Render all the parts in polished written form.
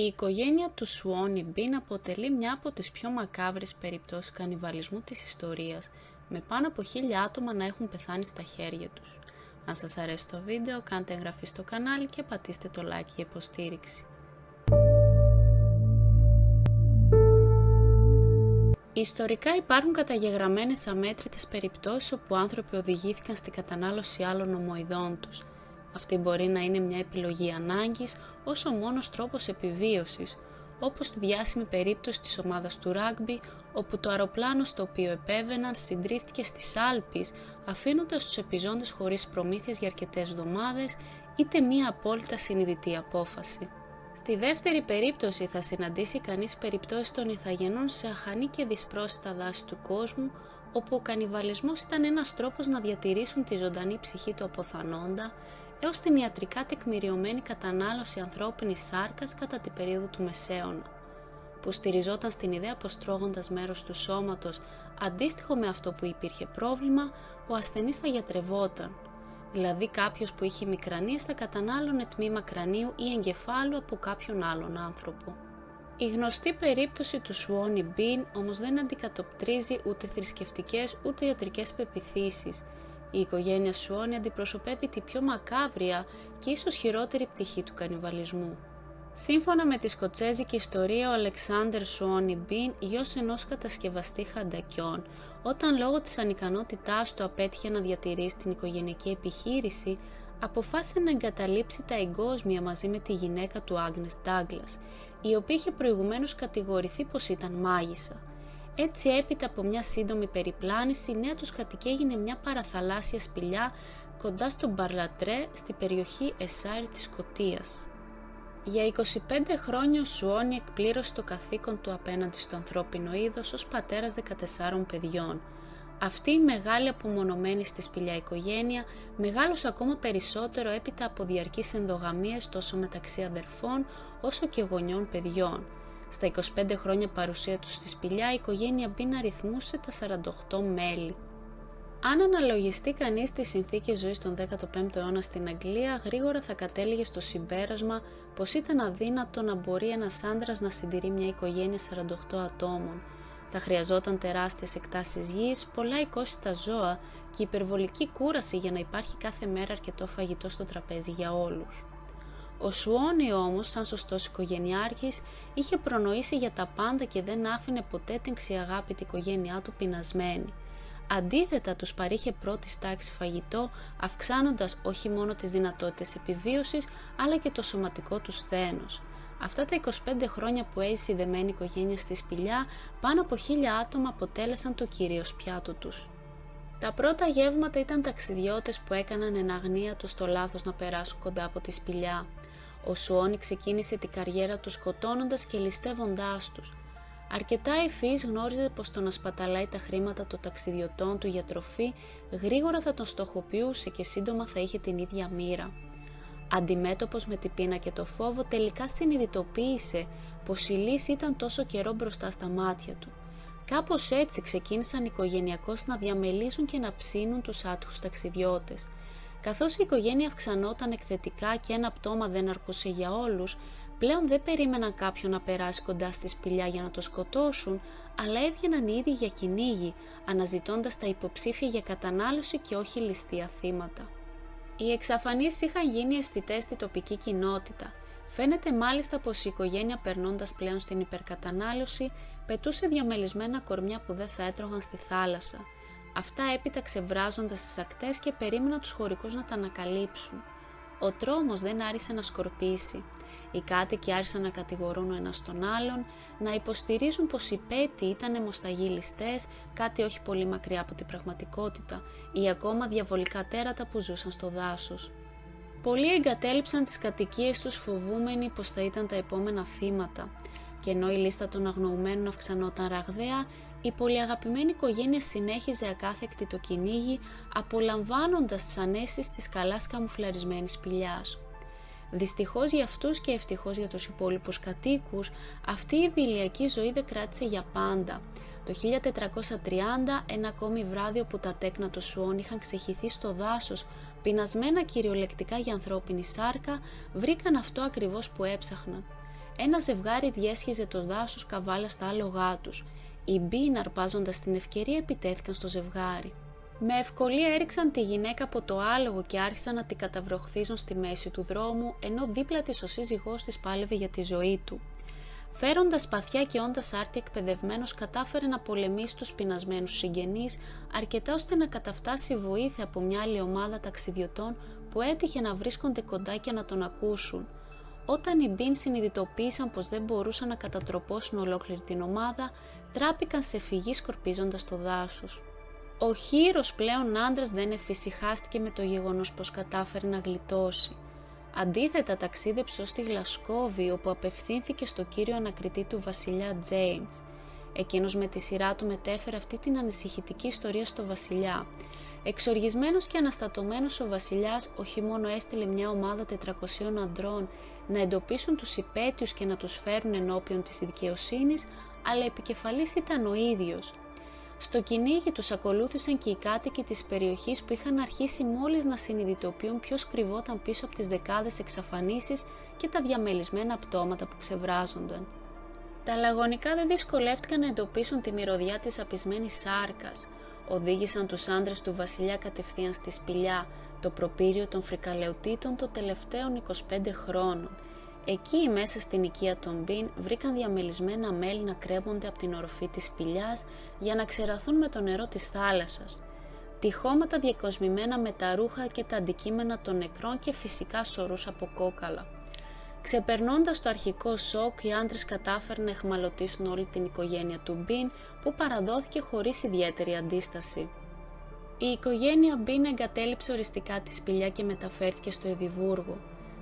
Η οικογένεια του Σουόνι Μπιν αποτελεί μια από τις πιο μακάβρες περιπτώσεις κανιβαλισμού της ιστορίας, με πάνω από 1.000 άτομα να έχουν πεθάνει στα χέρια τους. Αν σας αρέσει το βίντεο, κάντε εγγραφή στο κανάλι και πατήστε το like για υποστήριξη. Ιστορικά υπάρχουν καταγεγραμμένες αμέτρητες περιπτώσεις όπου άνθρωποι οδηγήθηκαν στην κατανάλωση άλλων ομοειδών τους. Αυτή μπορεί να είναι μια επιλογή ανάγκης ως ο μόνος τρόπος επιβίωσης, όπως στη διάσημη περίπτωση της ομάδας του ράγκμπι, όπου το αεροπλάνο στο οποίο επέβαιναν συντρίφτηκε στις Άλπεις, αφήνοντας τους επιζώντες χωρίς προμήθειες για αρκετές εβδομάδες, είτε μια απόλυτα συνειδητή απόφαση. Στη δεύτερη περίπτωση θα συναντήσει κανείς περιπτώσεις των ηθαγενών σε αχανή και δυσπρόσιτα δάση του κόσμου, όπου ο κανιβαλισμός ήταν ένας τρόπος να διατηρήσουν τη ζωντανή ψυχή του αποθανόντα, έως την ιατρικά τεκμηριωμένη κατανάλωση ανθρώπινης σάρκας κατά την περίοδο του Μεσαίωνα, που στηριζόταν στην ιδέα πως τρώγοντας μέρος του σώματος αντίστοιχο με αυτό που υπήρχε πρόβλημα, ο ασθενής θα γιατρευόταν, δηλαδή κάποιος που είχε μικρανίες θα κατανάλωνε τμήμα κρανίου ή εγκεφάλου από κάποιον άλλον άνθρωπο. Η γνωστή περίπτωση του Σουόνι Μπιν όμως δεν αντικατοπτρίζει ούτε θρησκευτικές ούτε ιατρικές πεποιθήσεις. Η οικογένεια Σουόνι αντιπροσωπεύει τη πιο μακάβρια και ίσως χειρότερη πτυχή του κανιβαλισμού. Σύμφωνα με τη σκοτσέζικη ιστορία, ο Αλεξάνδερ Σουόνι Μπιν, γιος ενός κατασκευαστή χαντακιών, όταν λόγω της ανικανότητάς του απέτυχε να διατηρήσει την οικογενειακή επιχείρηση, αποφάσισε να εγκαταλείψει τα εγκόσμια μαζί με τη γυναίκα του Άγνες Ντάγκλας, η οποία είχε προηγουμένως κατηγορηθεί πως ήταν μάγισσα. Έτσι, έπειτα από μια σύντομη περιπλάνηση, η νέα τους κατοικία έγινε μια παραθαλάσσια σπηλιά κοντά στο Μπαρλατρέ, στη περιοχή Εσάρι της Σκωτίας. Για 25 χρόνια ο Σουόνι εκπλήρωσε το καθήκον του απέναντι στο ανθρώπινο είδος ως πατέρας 14 παιδιών. Αυτή η μεγάλη απομονωμένη στη σπηλιά οικογένεια μεγάλωσε ακόμα περισσότερο έπειτα από διαρκείς ενδογαμίες τόσο μεταξύ αδερφών όσο και γονιών παιδιών. Στα 25 χρόνια παρουσία του στη σπηλιά, η οικογένεια Μπιν αριθμούσε τα 48 μέλη. Αν αναλογιστεί κανείς τις συνθήκες ζωής τον 15ο αιώνα στην Αγγλία, γρήγορα θα κατέληγε στο συμπέρασμα πως ήταν αδύνατο να μπορεί ένας άντρας να συντηρεί μια οικογένεια 48 ατόμων. Θα χρειαζόταν τεράστιες εκτάσεις γης, πολλά οικόσιτα ζώα και υπερβολική κούραση για να υπάρχει κάθε μέρα αρκετό φαγητό στο τραπέζι για όλους. Ο Σουόνι όμως, σαν σωστός οικογενειάρχης, είχε προνοήσει για τα πάντα και δεν άφηνε ποτέ την ξιαγάπητη οικογένειά του πεινασμένη. Αντίθετα, τους παρήχε πρώτης τάξης φαγητό, αυξάνοντας όχι μόνο τις δυνατότητες επιβίωσης, αλλά και το σωματικό τους σθένος. Αυτά τα 25 χρόνια που έζησε η δεμένη οικογένεια στη σπηλιά, πάνω από 1.000 άτομα αποτέλεσαν το κυρίως πιάτο τους. Τα πρώτα γεύματα ήταν ταξιδιώτες που έκαναν εν αγνία τους το λάθος να περάσουν κοντά από τη σπηλιά. Ο Σουόνι ξεκίνησε την καριέρα του σκοτώνοντας και ληστεύοντάς τους. Αρκετά ευφυής γνώριζε πως το να σπαταλάει τα χρήματα των ταξιδιωτών του για τροφή γρήγορα θα τον στοχοποιούσε και σύντομα θα είχε την ίδια μοίρα. Αντιμέτωπος με την πείνα και το φόβο, τελικά συνειδητοποίησε πως η λύση ήταν τόσο καιρό μπροστά στα μάτια του. Κάπως έτσι ξεκίνησαν οικογενειακώς να διαμελίζουν και να ψήνουν τους άτυχους ταξιδιώτες. Καθώς η οικογένεια αυξανόταν εκθετικά και ένα πτώμα δεν αρκούσε για όλους, πλέον δεν περίμεναν κάποιον να περάσει κοντά στη σπηλιά για να το σκοτώσουν, αλλά έβγαιναν οι ίδιοι για κυνήγι, αναζητώντας τα υποψήφια για κατανάλωση και όχι ληστεία θύματα. Οι εξαφανίσεις είχαν γίνει αισθητές στη τοπική κοινότητα. Φαίνεται μάλιστα πως η οικογένεια, περνώντας πλέον στην υπερκατανάλωση, πετούσε διαμελισμένα κορμιά που δεν θα έτρωγαν στη θάλασσα. Αυτά έπειτα ξεβράζοντας στις ακτές και περίμεναν τους χωρικούς να τα ανακαλύψουν. Ο τρόμος δεν άρχισε να σκορπίσει. Οι κάτοικοι άρχισαν να κατηγορούν ο ένας τον άλλον, να υποστηρίζουν πως οι πέτοι ήταν αιμοσταγοί ληστές, κάτι όχι πολύ μακριά από την πραγματικότητα, ή ακόμα διαβολικά τέρατα που ζούσαν στο δάσος. Πολλοί εγκατέλειψαν τις κατοικίες τους φοβούμενοι πως θα ήταν τα επόμενα θύματα, και ενώ η λίστα των αγνοουμένων αυξανόταν ραγδαία, η πολυαγαπημένη οικογένεια συνέχιζε ακάθεκτη το κυνήγι, απολαμβάνοντας τις ανέσεις της καλά καμουφλαρισμένης σπηλιάς. Δυστυχώς για αυτούς και ευτυχώς για τους υπόλοιπους κατοίκους, αυτή η ιδηλιακή ζωή δεν κράτησε για πάντα. Το 1430, ένα ακόμη βράδυ όπου τα τέκνα του Σουόνι είχαν ξεχυθεί στο δάσος, πεινασμένα κυριολεκτικά για ανθρώπινη σάρκα, βρήκαν αυτό ακριβώς που έψαχναν. ένα ζευγάρι διέσχιζε το δάσος καβάλα στα άλογά τους. Οι Μπιν, αρπάζοντας την ευκαιρία, επιτέθηκαν στο ζευγάρι. Με ευκολία έριξαν τη γυναίκα από το άλογο και άρχισαν να την καταβροχθίζουν στη μέση του δρόμου, ενώ δίπλα της ο σύζυγός της πάλευε για τη ζωή του. Φέροντας σπαθιά και όντας άρτια εκπαιδευμένος, κατάφερε να πολεμήσει τους πεινασμένους συγγενείς, αρκετά ώστε να καταφτάσει βοήθεια από μια άλλη ομάδα ταξιδιωτών που έτυχε να βρίσκονται κοντά και να τον ακούσουν. Όταν οι Μπιν συνειδητοποίησαν πως δεν μπορούσαν να κατατροπώσουν ολόκληρη την ομάδα, τράπηκαν σε φυγή σκορπίζοντας το δάσος. Ο χείρος πλέον άντρας δεν εφησυχάστηκε με το γεγονός πως κατάφερε να γλιτώσει. Αντίθετα, ταξίδεψε ως τη Γλασκόβη, όπου απευθύνθηκε στο κύριο ανακριτή του βασιλιά James. Εκείνος με τη σειρά του μετέφερε αυτή την ανησυχητική ιστορία στο βασιλιά. Εξοργισμένος και αναστατωμένος ο βασιλιάς όχι μόνο έστειλε μια ομάδα 400 αντρών να εντοπίσουν τους υπαίτιους και να τους φέρουν ενώπιον της δικαιοσύνης, αλλά επικεφαλής ήταν ο ίδιος. Στο κυνήγι τους ακολούθησαν και οι κάτοικοι της περιοχής που είχαν αρχίσει μόλις να συνειδητοποιούν ποιος κρυβόταν πίσω από τις δεκάδες εξαφανίσεις και τα διαμελισμένα πτώματα που ξεβράζονταν. Τα λαγωνικά δεν δυσκολεύτηκαν να εντοπίσουν τη μυρωδιά της απισμένης σάρκας. Οδήγησαν τους άντρες του βασιλιά κατευθείαν στη σπηλιά, το προπύριο των φρικαλαιοτήτων των τελευταίων 25 χρόνων. Εκεί, μέσα στην οικία των Μπιν, βρήκαν διαμελισμένα μέλη να κρέμονται από την οροφή της σπηλιάς για να ξεραθούν με το νερό της θάλασσας. Τυχώματα διακοσμημένα με τα ρούχα και τα αντικείμενα των νεκρών και φυσικά σωρούς από κόκαλα. Ξεπερνώντας το αρχικό σοκ, οι άντρες κατάφεραν να εχμαλωτίσουν όλη την οικογένεια του Μπιν, που παραδόθηκε χωρίς ιδιαίτερη αντίσταση. Η οικογένεια Μπιν εγκατέλειψε οριστικά τη σπηλιά και μεταφέρθηκε στο Εδιμβούργο.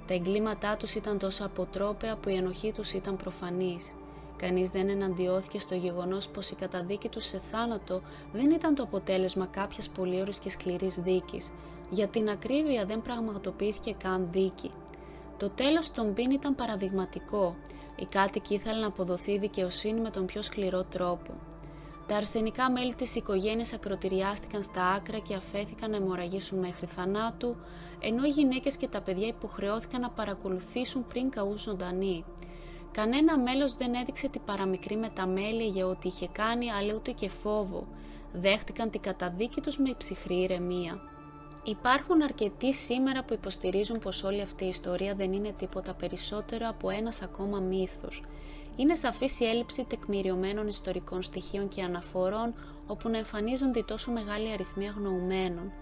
Τα εγκλήματά τους ήταν τόσο αποτρόπαια που η ενοχή τους ήταν προφανής. Κανείς δεν εναντιώθηκε στο γεγονός πως η καταδίκη τους σε θάνατο δεν ήταν το αποτέλεσμα κάποιας πολύωρης και σκληρής δίκης. Για την ακρίβεια, δεν πραγματοποιήθηκε καν δίκη. Το τέλος των Μπιν ήταν παραδειγματικό. Οι κάτοικοι ήθελαν να αποδοθεί η δικαιοσύνη με τον πιο σκληρό τρόπο. Τα αρσενικά μέλη της οικογένειας ακροτηριάστηκαν στα άκρα και αφέθηκαν να αιμορραγήσουν μέχρι θανάτου, ενώ οι γυναίκες και τα παιδιά υποχρεώθηκαν να παρακολουθήσουν πριν καούν ζωντανοί. Κανένα μέλος δεν έδειξε την παραμικρή μεταμέλεια για ό,τι είχε κάνει, αλλά ούτε και φόβο. Δέχτηκαν την καταδίκη τους με ψυχρή ηρεμία. Υπάρχουν αρκετοί σήμερα που υποστηρίζουν πως όλη αυτή η ιστορία δεν είναι τίποτα περισσότερο από ένας ακόμα μύθος. Είναι σαφής η έλλειψη τεκμηριωμένων ιστορικών στοιχείων και αναφορών, όπου να εμφανίζονται τόσο μεγάλοι αριθμοί αγνοουμένων.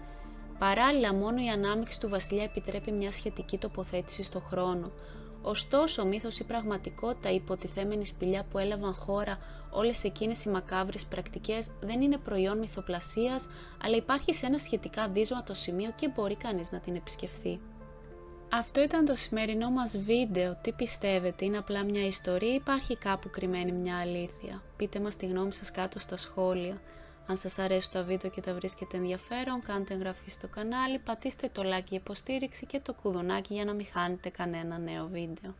Παράλληλα, μόνο η ανάμειξη του βασιλιά επιτρέπει μια σχετική τοποθέτηση στο χρόνο. Ωστόσο, ο μύθος ή πραγματικότητα, η υποτιθέμενη σπηλιά που έλαβαν χώρα όλες εκείνες οι μακάβρες πρακτικές, δεν είναι προϊόν μυθοπλασίας, αλλά υπάρχει σε ένα σχετικά δύσβατο σημείο και μπορεί κανείς να την επισκεφθεί. Αυτό ήταν το σημερινό μας βίντεο. Τι πιστεύετε, είναι απλά μια ιστορία ή υπάρχει κάπου κρυμμένη μια αλήθεια? Πείτε μας τη γνώμη σας κάτω στα σχόλια. Αν σας αρέσει το βίντεο και τα βρίσκετε ενδιαφέρον, κάντε εγγραφή στο κανάλι, πατήστε το like για υποστήριξη και το κουδουνάκι για να μην χάνετε κανένα νέο βίντεο.